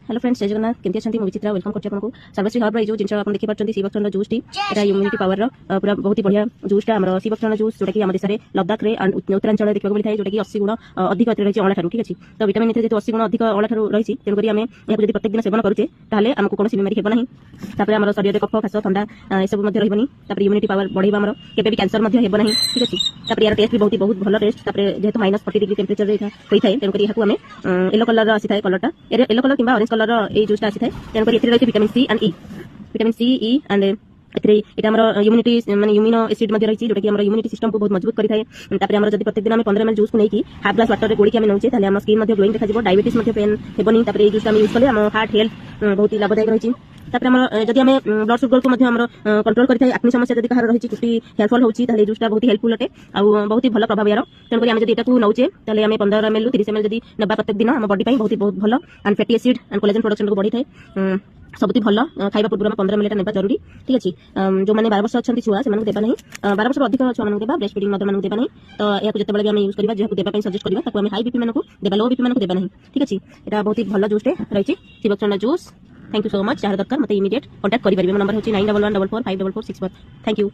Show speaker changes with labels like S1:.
S1: Hello friends, जय जगन्नाथ। केमती अच्छा विचित्रा वेलकम करछि आपनको सर्वश्री हर्ब जो जिन आप देखि पारछन्ती सीबक्सन जूस टी एटा इम्यूनिटी पावर पूरा बहुत ही बढ़िया जूस टा हमर सीबक्सन जूस जोटा कि हम देश रे लद्दाख रे एंड उत्तरांचल देखा मिलता जोटा कि 80 गुण अधिक रही अँला ठारू। ठीक अछि, तो विटामिन ए जेतु 80 गुण अधिक अँला ठारू रही तेणुक आम यहाँ जब प्रत्येक दिन सेवन करूचे ताले आमको कौन बीमारी हेब नहीं। तापर आम शरीर कफ खास ठंडा ए सब रही इम्यूनिटी पावर बढ़ेगा आमर केबे कैंसर हेब नहीं। ठीक अछि, तापर यार टेस्ट भी बहुत भल टेस्ट। तापर जेहेतु -40 डिग्री टेम्परेचर होता है तेणुक यहाँ आम येलो कलर आसी था कलर येलो कलर कि ऑरेंज कलर ए जूस आसी था तेणुक रही vitamin C and E and immunity माने इम्यूनो एसिड रही जोटा कि इम्यूनिटी सिस्टम को बहुत मजबूत करता है। तापर आम जब प्रत्येक दिन 15 ml जूस को नहीं हाफ ग्लास वाटर गोड़ी आम नौचे ताले आम स्किन ग्लोइंग देखा डायबिटीज पेन हेबनी। तापर ए जूस आम यूज कले आम हार्ट हेल्थ बहुत ही लाभदायक रही। तापर आम जदि आम ब्लड सुगर को कंट्रोल करता है एक्ने समस्या जब कहार रही चुटी हेयर फॉल होची ताले जूसटा बहुत ही हेल्पफुल अटे आ बहुत ही भल प्रभाव यार। तेणुक आम जब एटा नौचे ताले आम 15 ml 30 ml जब नबा प्रत्येक दिन आम बॉडी बहुत भल and fatty acid and collagen production को बढ़ी थाए सबुति भल खाइबा पूर्व 15 ml नेबा जरूरी। ठीक अछि, जो माने 12 वर्ष अच्छा छुआ से देबा नहीं 12 वर्ष अधिक छुआ मान देबा ब्रेस्ट फीडिंग मदर मान देबा नहीं। तो या जते बेले भी हम यूज करबा जेहु देबा सजेस्ट करबा ताको हम हाई बीपी मानकु देबा लो बीपी मानकु देबा नहीं। ठीक अछि, एटा बहुत ही भल जूस रही seabuckthorn juice. Thank you so much. जार दरकार मते इमीडिएट कांटेक्ट करि परिबे। नंबर होची 9114454464। Thank you.